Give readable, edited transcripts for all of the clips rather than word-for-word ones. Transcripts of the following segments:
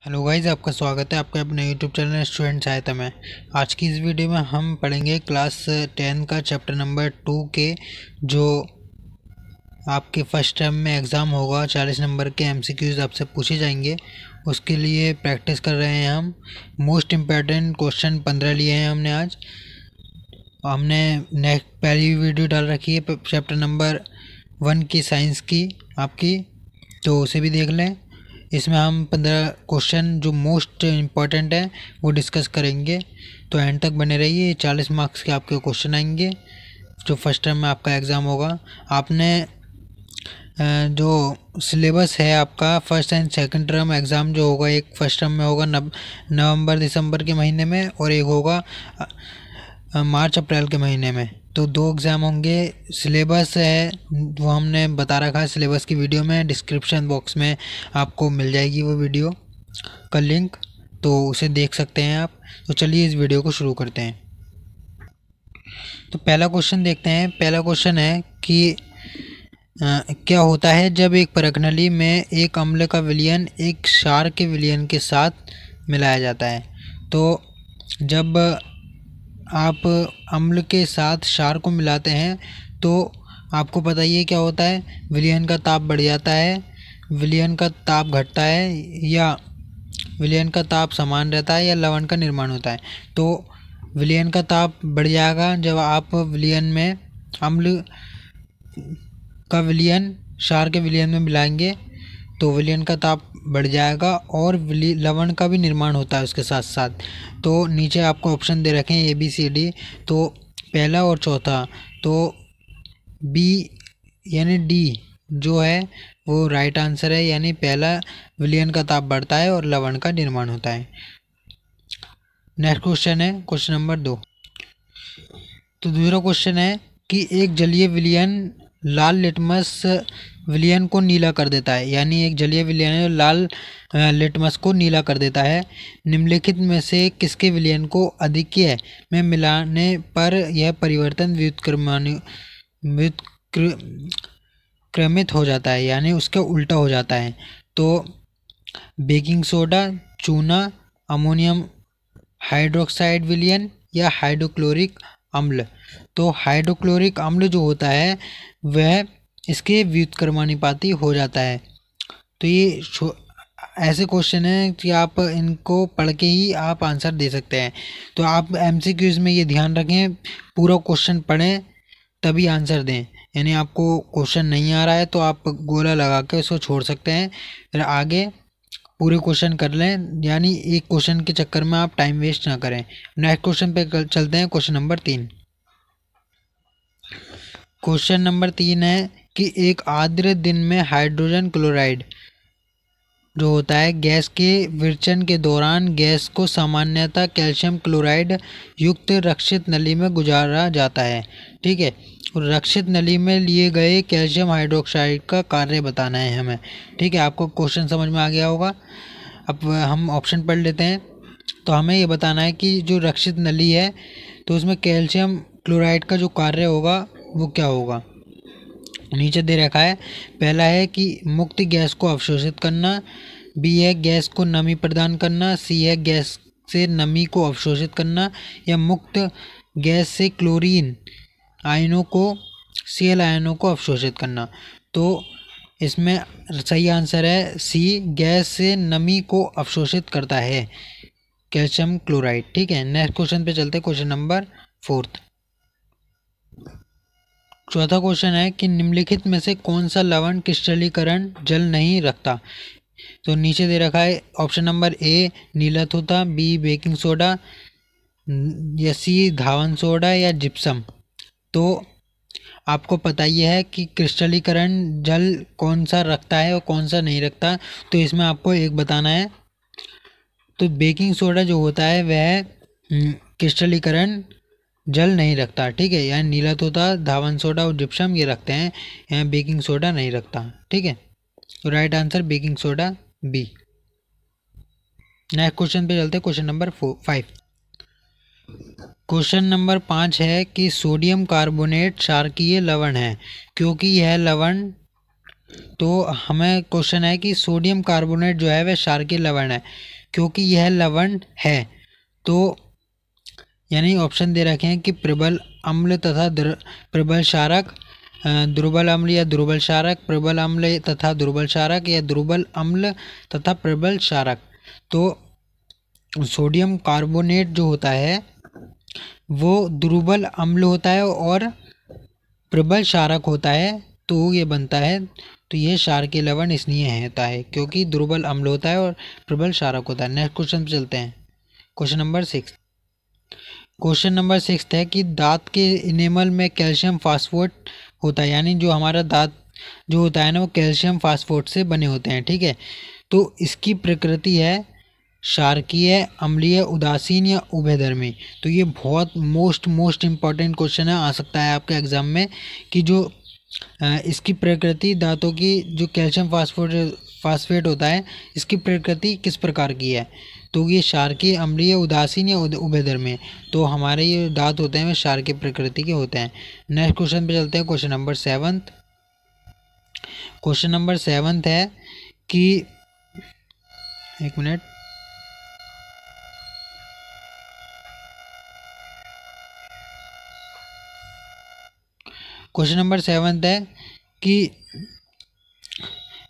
Hello guys, आपका स्वागत है आपके अपने यूट्यूब चैनल स्टूडेंट सहायता में। आज की इस वीडियो में हम पढ़ेंगे क्लास 10 का चैप्टर नंबर 2 के जो आपके फर्स्ट टर्म में एग्ज़ाम होगा। 40 नंबर के एमसीक्यूज़ आपसे पूछे जाएंगे, उसके लिए प्रैक्टिस कर रहे हैं हम। मोस्ट इम्पॉर्टेंट क्वेश्चन 15 लिए हैं हमने आज। हमने नेक्स्ट पहली वीडियो डाल रखी है चैप्टर नंबर 1 की साइंस की आपकी, तो उसे भी देख लें। इसमें हम 15 क्वेश्चन जो मोस्ट इम्पॉर्टेंट है वो डिस्कस करेंगे, तो एंड तक बने रहिए। 40 मार्क्स के आपके क्वेश्चन आएंगे जो फर्स्ट टर्म में आपका एग्ज़ाम होगा। आपने जो सिलेबस है आपका first and second term exam जो होगा, एक फर्स्ट टर्म में होगा नवंबर दिसंबर के महीने में और एक होगा मार्च अप्रैल के महीने में, तो 2 एग्ज़ाम होंगे। सिलेबस है वो हमने बता रखा है सिलेबस की वीडियो में, डिस्क्रिप्शन बॉक्स में आपको मिल जाएगी वो वीडियो का लिंक, तो उसे देख सकते हैं आप। तो चलिए इस वीडियो को शुरू करते हैं। तो पहला क्वेश्चन देखते हैं। पहला क्वेश्चन है कि क्या होता है जब एक परखनली में एक अम्ल का विलयन एक क्षार के विलयन के साथ मिलाया जाता है। तो जब आप अम्ल के साथ क्षार को मिलाते हैं तो आपको पता ही है क्या होता है, विलयन का ताप बढ़ जाता है, विलयन का ताप घटता है, या विलयन का ताप समान रहता है, या लवण का निर्माण होता है। तो विलयन का ताप बढ़ जाएगा जब आप विलयन में अम्ल का विलयन क्षार के विलयन में मिलाएंगे, तो विलयन का ताप बढ़ जाएगा और लवण का भी निर्माण होता है उसके साथ साथ। तो नीचे आपको ऑप्शन दे रखे हैं ABCD, तो पहला और चौथा, तो B यानी D जो है वो राइट आंसर है, यानी पहला विलयन का ताप बढ़ता है और लवण का निर्माण होता है। नेक्स्ट क्वेश्चन है क्वेश्चन नंबर 2। तो दूसरा क्वेश्चन है कि एक जलीय विलयन लाल लिटमस विलयन को नीला कर देता है, यानी एक जलीय विलयन है लाल लिटमस को नीला कर देता है। निम्नलिखित में से किसके विलयन को अधिक्य में मिलाने पर यह परिवर्तन व्युत्क्रमित हो जाता है, यानी उसका उल्टा हो जाता है। तो बेकिंग सोडा, चूना, अमोनियम हाइड्रोक्साइड विलयन या हाइड्रोक्लोरिक अम्ल। तो हाइड्रोक्लोरिक अम्ल जो होता है वह इसके व्युत्क्रमानुपाती हो जाता है। तो ये ऐसे क्वेश्चन हैं कि आप इनको पढ़ के ही आप आंसर दे सकते हैं। तो आप MCQs में ये ध्यान रखें, पूरा क्वेश्चन पढ़ें तभी आंसर दें। यानी आपको क्वेश्चन नहीं आ रहा है तो आप गोला लगा के उसको छोड़ सकते हैं, फिर आगे पूरे क्वेश्चन कर लें, यानी एक क्वेश्चन के चक्कर में आप टाइम वेस्ट ना करें। नेक्स्ट क्वेश्चन पे चलते हैं, क्वेश्चन नंबर 3। क्वेश्चन नंबर 3 है कि एक आर्द्र दिन में हाइड्रोजन क्लोराइड जो होता है गैस के विरचन के दौरान गैस को सामान्यतः कैल्शियम क्लोराइड युक्त रक्षित नली में गुजारा जाता है। ठीक है, और रक्षित नली में लिए गए कैल्शियम हाइड्रोक्साइड का कार्य बताना है हमें। ठीक है, आपको क्वेश्चन समझ में आ गया होगा। अब हम ऑप्शन पढ़ लेते हैं। तो हमें ये बताना है कि जो रक्षित नली है तो उसमें कैल्शियम क्लोराइड का जो कार्य होगा वो क्या होगा। नीचे दे रखा है, पहला है कि मुक्त गैस को अवशोषित करना, B है गैस को नमी प्रदान करना, C है गैस से नमी को अवशोषित करना, या मुक्त गैस से क्लोरीन आयनों को Cl आयनों को अवशोषित करना। तो इसमें सही आंसर है C, गैस से नमी को अवशोषित करता है कैल्शियम क्लोराइड। ठीक है, नेक्स्ट क्वेश्चन पे चलते हैं, क्वेश्चन नंबर 4। चौथा क्वेश्चन है कि निम्नलिखित में से कौन सा लवण क्रिस्टलीकरण जल नहीं रखता। तो नीचे दे रखा है ऑप्शन नंबर A नीला तोता, B बेकिंग सोडा, या C धावन सोडा, या जिप्सम। तो आपको पता ही है कि क्रिस्टलीकरण जल कौन सा रखता है और कौन सा नहीं रखता, तो इसमें आपको एक बताना है। तो बेकिंग सोडा जो होता है वह क्रिस्टलीकरण जल नहीं रखता। ठीक है, यानी नीला तोता, धावन सोडा और जिप्सम ये रखते हैं, यहाँ बेकिंग सोडा नहीं रखता। ठीक है, तो right answer baking soda B। Next question पे चलते हैं, क्वेश्चन नंबर 5। क्वेश्चन नंबर 5 है कि सोडियम कार्बोनेट क्षारकीय लवण है क्योंकि यह लवण तो हमें क्वेश्चन है कि सोडियम कार्बोनेट जो है वह क्षारकीय लवण है, क्योंकि यह लवण है। तो यानी ऑप्शन दे रखे हैं कि प्रबल अम्ल तथा प्रबल क्षारक, दुर्बल अम्ल या दुर्बल क्षारक, प्रबल अम्ल तथा दुर्बल क्षारक, या दुर्बल अम्ल तथा प्रबल क्षारक। तो सोडियम कार्बोनेट जो होता है वो दुर्बल अम्ल होता है और प्रबल क्षारक होता है, तो ये बनता है, तो ये क्षारकीय लवण इसलिए होता है क्योंकि दुर्बल अम्ल होता है और प्रबल क्षारक होता है। नेक्स्ट क्वेश्चन पे चलते हैं। Question number 6। क्वेश्चन नंबर 6 है कि दांत के इनेमल में कैल्शियम फास्फेट होता है, यानी जो हमारा दांत जो होता है ना वो कैल्शियम फास्फेट से बने होते हैं, ठीक है। तो इसकी प्रकृति है क्षारकीय, अम्लीय, उदासीन या उभयधर्मी। तो ये बहुत मोस्ट इम्पॉर्टेंट क्वेश्चन है, आ सकता है आपके एग्जाम में कि जो इसकी प्रकृति दांतों की जो कैल्शियम फास्फेट होता है इसकी प्रकृति किस प्रकार की है। तो ये क्षारकीय, अम्लीय, उदासीन या उभयधर्मी। तो हमारे ये दांत होते हैं वे क्षारकीय प्रकृति के होते हैं। नेक्स्ट क्वेश्चन पे चलते हैं। Question number 7। क्वेश्चन नंबर 7 है कि एक मिनट, क्वेश्चन नंबर 7 है कि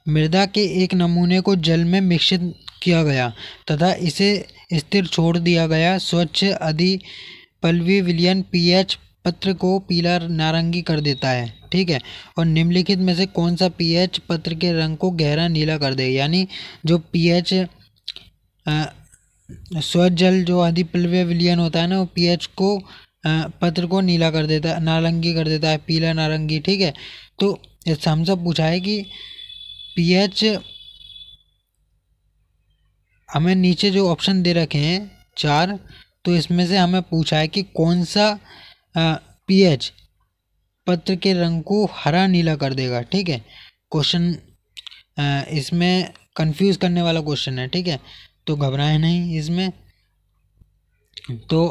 मृदा के एक नमूने को जल में मिश्रित किया गया तथा इसे स्थिर छोड़ दिया गया। स्वच्छ अधिपल्वी विलयन पीएच पत्र को पीला नारंगी कर देता है, ठीक है। और निम्नलिखित में से कौन सा पीएच पत्र के रंग को गहरा नीला कर देगा। यानी जो पीएच स्वच्छ जल जो अधिपल्वी विलयन होता है ना वो पीएच को पत्र को नीला कर देता है, नारंगी कर देता है, पीला नारंगी, ठीक है। तो इससे हमसे पूछा है कि पीएच, हमें नीचे जो ऑप्शन दे रखे हैं 4, तो इसमें से हमें पूछा है कि कौन सा पीएच पत्र के रंग को हरा नीला कर देगा, ठीक है। क्वेश्चन इसमें कंफ्यूज करने वाला क्वेश्चन है, ठीक है, तो घबराए नहीं इसमें। तो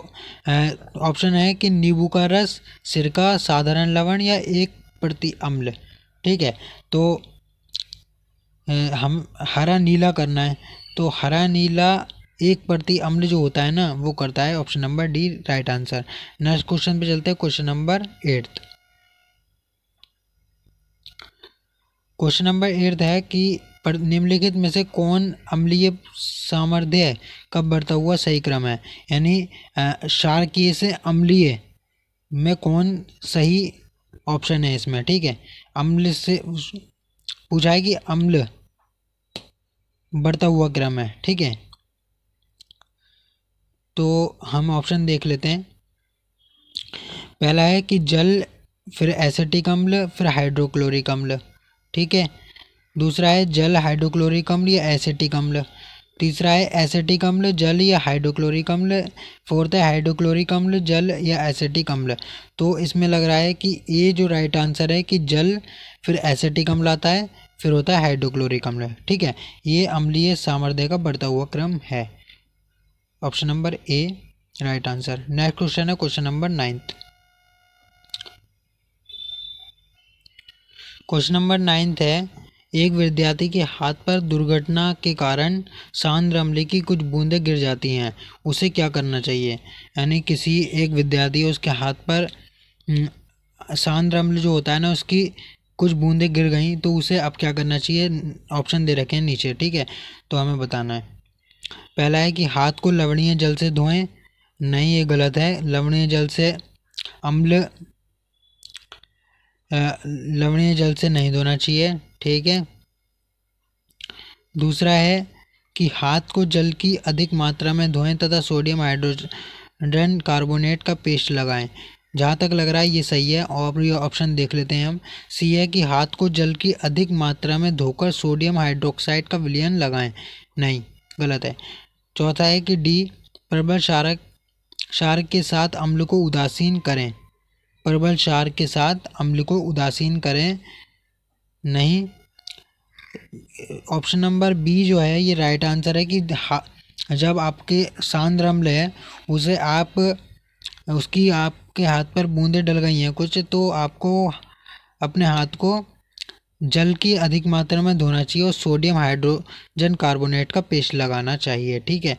ऑप्शन है कि नींबू का रस, सिरका, साधारण लवण या 1% अम्ल, ठीक है। तो हम हरा नीला करना है, तो हरा नीला 1% अम्ल जो होता है ना वो करता है। Option number D right answer. Next question पे चलते हैं। Question number 8। क्वेश्चन नंबर 8 है कि निम्नलिखित में से कौन अम्लीय सामर्थ्य का बढ़ता हुआ सही क्रम है। यानी क्षारकीय से अम्लीय में कौन सही ऑप्शन है इसमें, ठीक है। अम्ल से पूछा है कि अम्ल बढ़ता हुआ क्रम है, ठीक है। तो हम ऑप्शन देख लेते हैं। पहला है कि जल, फिर एसिटिक अम्ल, फिर हाइड्रोक्लोरिक अम्ल, ठीक है। दूसरा है जल, हाइड्रोक्लोरिक अम्ल या एसिटिक अम्ल। तीसरा है एसिटिक अम्ल, जल या हाइड्रोक्लोरिक अम्ल। फोर्थ है हाइड्रोक्लोरिक अम्ल, जल या एसिटिक अम्ल। तो इसमें लग रहा है कि ये जो राइट आंसर है कि जल, फिर एसिटिक अम्ल आता है, फिर होता है हाइड्रोक्लोरिक अम्ल, ठीक है। ये अम्लीय सामर्थ्य का बढ़ता हुआ क्रम है। Option number A right answer. Next question है क्वेश्चन नंबर 9। क्वेश्चन नंबर 9 है, एक विद्यार्थी के हाथ पर दुर्घटना के कारण सांद्र अम्ल की कुछ बूंदें गिर जाती हैं, उसे क्या करना चाहिए। यानी किसी एक विद्यार्थी उसके हाथ पर सांद्र अम्ल जो होता है ना उसकी कुछ बूंदें गिर गई, तो उसे अब क्या करना चाहिए। ऑप्शन दे रखे हैं नीचे, ठीक है, तो हमें बताना है। पहला है कि हाथ को लवणीय जल से धोएं, नहीं ये गलत है। लवणीय जल से अम्ल लवणीय जल से नहीं धोना चाहिए, ठीक है। दूसरा है कि हाथ को जल की अधिक मात्रा में धोएं तथा सोडियम हाइड्रोजन कार्बोनेट का पेस्ट लगाएं। जहाँ तक लग रहा है ये सही है, और ये ऑप्शन देख लेते हैं हम। सी है कि हाथ को जल की अधिक मात्रा में धोकर सोडियम हाइड्रोक्साइड का विलयन लगाएं, नहीं गलत है। चौथा है कि डी, प्रबल क्षार के साथ अम्ल को उदासीन करें। प्रबल क्षार के साथ अम्ल को उदासीन करें, नहीं। ऑप्शन नंबर बी जो है ये राइट आंसर है कि जब आपके सांद्र अम्ल है उसे आप उसकी आपके हाथ पर बूंदें डल गई हैं कुछ, तो आपको अपने हाथ को जल की अधिक मात्रा में धोना चाहिए और सोडियम हाइड्रोजन कार्बोनेट का पेस्ट लगाना चाहिए। ठीक है।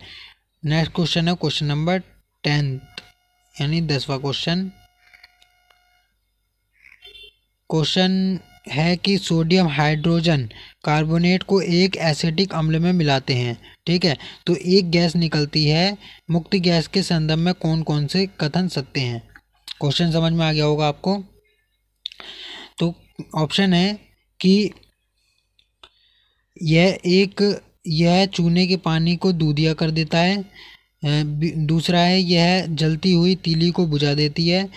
नेक्स्ट क्वेश्चन है क्वेश्चन नंबर 10th यानी 10वां क्वेश्चन। क्वेश्चन है कि सोडियम हाइड्रोजन कार्बोनेट को एक एसिटिक अम्ल में मिलाते हैं। ठीक है। तो एक गैस निकलती है। मुक्त गैस के संदर्भ में कौन कौन से कथन सत्य हैं? क्वेश्चन समझ में आ गया होगा आपको। तो ऑप्शन है कि यह चूने के पानी को दूधिया कर देता है। दूसरा है यह जलती हुई तीली को बुझा देती है।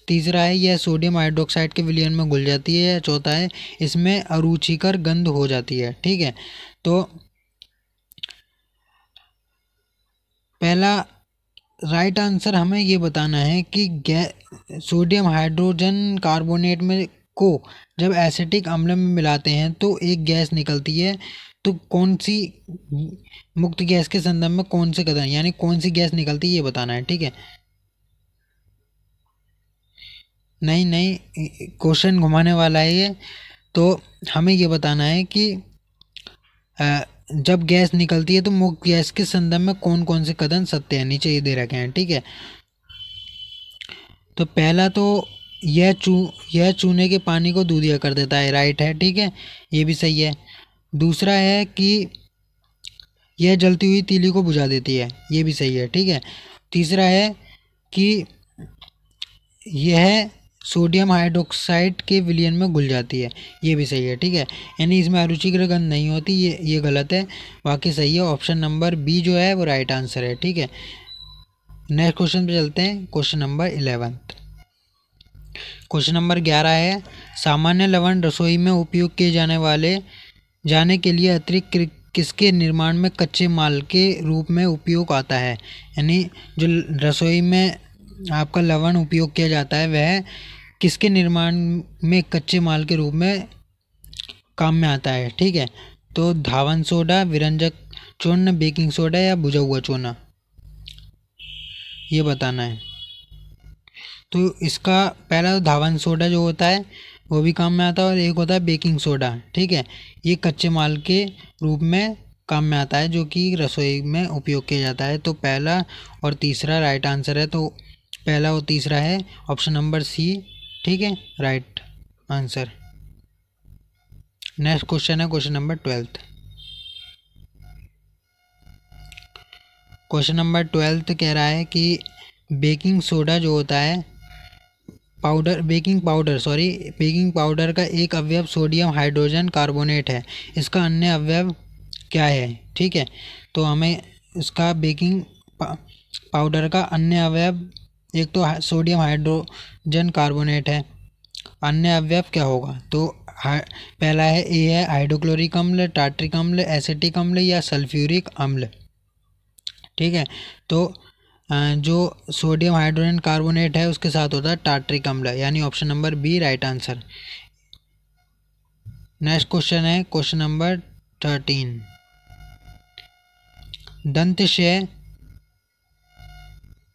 तीसरा है यह सोडियम हाइड्रोक्साइड के विलयन में घुल जाती है। चौथा है इसमें अरुचिकर गंध हो जाती है। ठीक है। तो पहला राइट आंसर हमें ये बताना है कि सोडियम हाइड्रोजन कार्बोनेट में को जब एसिटिक अम्ल में मिलाते हैं तो एक गैस निकलती है। तो कौन सी मुक्त गैस के संदर्भ में कौन से कथन यानी कौन सी गैस निकलती है ये बताना है। ठीक है। नहीं, क्वेश्चन घुमाने वाला है ये। तो हमें ये बताना है कि जब गैस निकलती है तो मुक्त गैस के संदर्भ में कौन कौन से कथन सत्य हैं, नीचे ये दे रखे हैं। ठीक है। तो पहला तो यह चूने के पानी को दूधिया कर देता है, राइट है। ठीक है, ये भी सही है। दूसरा है कि यह जलती हुई तीली को बुझा देती है, ये भी सही है। ठीक है। तीसरा है कि यह सोडियम हाइड्रोक्साइड के विलयन में घुल जाती है, ये भी सही है। ठीक है। यानी इसमें अरुचिकर गंध नहीं होती, ये गलत है, बाकी सही है। ऑप्शन नंबर बी जो है वो राइट आंसर है। ठीक है। नेक्स्ट क्वेश्चन पे चलते हैं, क्वेश्चन नंबर 11। क्वेश्चन नंबर 11 है सामान्य लवण रसोई में उपयोग किए जाने के लिए अतिरिक्त किसके निर्माण में कच्चे माल के रूप में उपयोग आता है? यानी जो रसोई में आपका लवण उपयोग किया जाता है वह किसके निर्माण में कच्चे माल के रूप में काम में आता है? ठीक है। तो धावन सोडा, विरंजक चूर्ण, बेकिंग सोडा या भुजा हुआ चूना, ये बताना है। तो इसका पहला तो धावन सोडा जो होता है वो भी काम में आता है और एक होता है बेकिंग सोडा। ठीक है। ये कच्चे माल के रूप में काम में आता है जो कि रसोई में उपयोग किया जाता है। तो पहला और तीसरा राइट आंसर है। तो पहला और तीसरा है ऑप्शन नंबर सी। ठीक है, राइट आंसर। नेक्स्ट क्वेश्चन है क्वेश्चन नंबर 12। क्वेश्चन नंबर 12 कह रहा है कि बेकिंग सोडा जो होता है बेकिंग पाउडर का एक अवयव सोडियम हाइड्रोजन कार्बोनेट है। इसका अन्य अवयव क्या है? ठीक है। तो हमें इसका बेकिंग पाउडर का अन्य अवयव एक तो सोडियम हाइड्रोजन कार्बोनेट है, अन्य अवयव क्या होगा? तो पहला है ए है हाइड्रोक्लोरिक अम्ल, टार्ट्रिक अम्ल, एसिटिक अम्ल या सल्फ्यूरिक अम्ल। ठीक है। तो जो सोडियम हाइड्रोजन कार्बोनेट है उसके साथ होता है टार्ट्रिक अम्ल, यानी option number B right answer. Next question है क्वेश्चन नंबर 13। दंतक्षय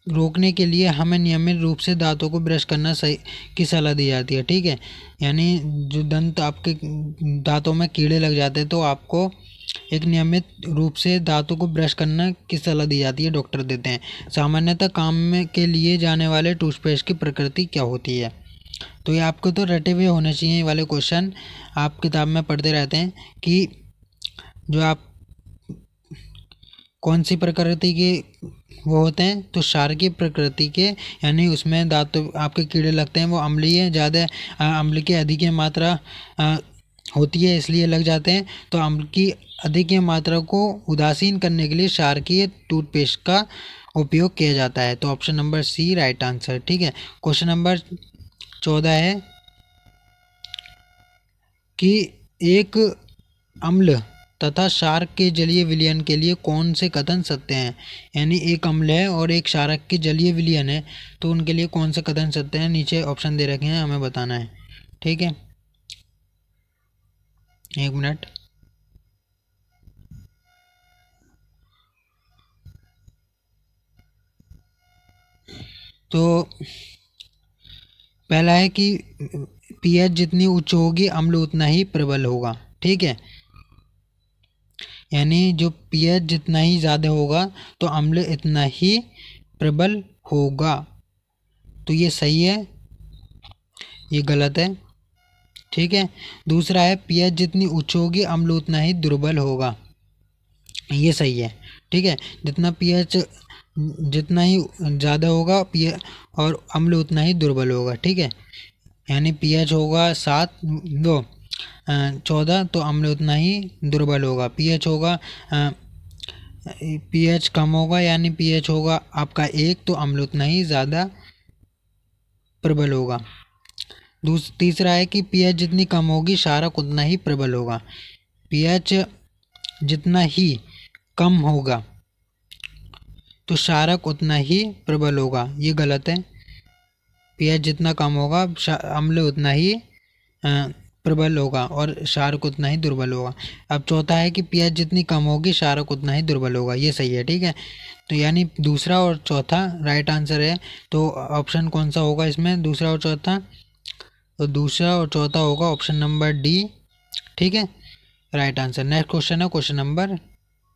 रोकने के लिए हमें नियमित रूप से दांतों को ब्रश करना सही की सलाह दी जाती है। ठीक है। यानी जो दंत आपके दांतों में कीड़े लग जाते हैं तो आपको एक नियमित रूप से दांतों को ब्रश करना की सलाह दी जाती है, डॉक्टर देते हैं। सामान्यतः काम में के लिए जाने वाले टूथपेस्ट की प्रकृति क्या होती है? तो ये आपको तो रटे हुए होने चाहिए, ये वाले क्वेश्चन आप किताब में पढ़ते रहते हैं कि जो आप कौन सी प्रकृति के वो होते हैं, तो क्षारकीय प्रकृति के, यानी उसमें दांत आपके कीड़े लगते हैं वो अम्लीय ज़्यादा अम्ल की अधिक मात्रा होती है इसलिए लग जाते हैं। तो अम्ल की अधिक मात्रा को उदासीन करने के लिए क्षारकीय टूथपेस्ट का उपयोग किया जाता है। तो option number C right answer. ठीक है। क्वेश्चन नंबर 14 है कि एक अम्ल तथा क्षारक के जलीय विलयन के लिए कौन से कथन सत्य हैं? यानी एक अम्ल है और एक क्षारक के जलीय विलयन है, तो उनके लिए कौन से कथन सत्य हैं? नीचे ऑप्शन दे रखे हैं, हमें बताना है। ठीक है, एक मिनट। तो पहला है कि पीएच जितनी उच्च होगी अम्ल उतना ही प्रबल होगा। ठीक है, यानी जो पीएच जितना ही ज़्यादा होगा तो अम्ल इतना ही प्रबल होगा। तो ये सही है, ये गलत है। ठीक है, दूसरा है पीएच जितनी उच्च होगी अम्ल उतना ही दुर्बल होगा, ये सही है। ठीक है, जितना पीएच जितना ही ज़्यादा होगा पीएच और अम्ल उतना ही दुर्बल होगा। ठीक है, यानी पीएच होगा 14 तो अम्ल उतना ही दुर्बल होगा। पीएच होगा पीएच कम होगा यानी पीएच होगा आपका 1 तो अम्ल उतना ही ज़्यादा प्रबल होगा। तीसरा है कि पीएच जितनी कम होगी क्षारक उतना ही प्रबल होगा। पीएच जितना ही कम होगा तो क्षारक उतना ही प्रबल होगा, ये गलत है। पीएच जितना कम होगा अम्ल उतना ही प्रबल होगा और क्षारक उतना ही दुर्बल होगा। अब चौथा है कि पीएच जितनी कम होगी क्षारक उतना ही दुर्बल होगा, ये सही है। ठीक है, तो यानी दूसरा और चौथा राइट आंसर है। तो ऑप्शन कौन सा होगा इसमें, दूसरा और चौथा? तो दूसरा और चौथा होगा ऑप्शन नंबर डी। ठीक है, राइट आंसर। नेक्स्ट क्वेश्चन है क्वेश्चन नंबर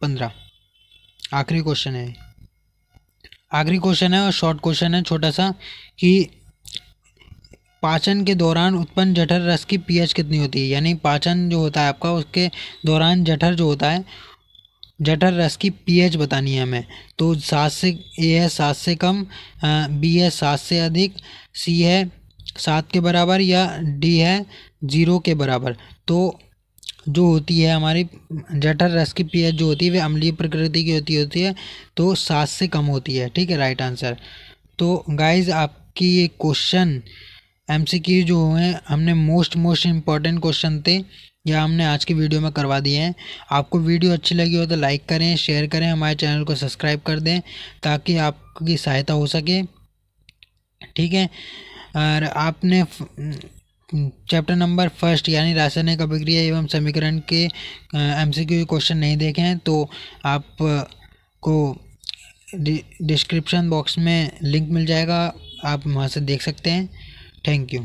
15, आखिरी क्वेश्चन है। आखिरी क्वेश्चन है और शॉर्ट क्वेश्चन है छोटा सा, कि पाचन के दौरान उत्पन्न जठर रस की पीएच कितनी होती है। यानी पाचन जो होता है आपका, उसके दौरान जठर जो होता है, जठर रस की पीएच बतानी है हमें। तो 7 से ए है 7 से कम, बी है 7 से अधिक, सी है 7 के बराबर या डी है 0 के बराबर। तो जो होती है हमारी जठर रस की पीएच जो होती है वे अम्लीय प्रकृति की होती है, तो 7 से कम होती है। ठीक है, राइट आंसर। तो गाइज आपकी ये क्वेश्चन एमसीक्यू जो हैं हमने मोस्ट इम्पॉर्टेंट क्वेश्चन थे या हमने आज की वीडियो में करवा दिए हैं। आपको वीडियो अच्छी लगी हो तो लाइक करें, शेयर करें, हमारे चैनल को सब्सक्राइब कर दें ताकि आपकी सहायता हो सके। ठीक है, और आपने चैप्टर नंबर 1 यानी रासायनिक अभिक्रिया एवं समीकरण के एमसीक्यू क्वेश्चन नहीं देखे हैं तो आप को डिस्क्रिप्शन बॉक्स में लिंक मिल जाएगा, आप वहाँ से देख सकते हैं। Thank you.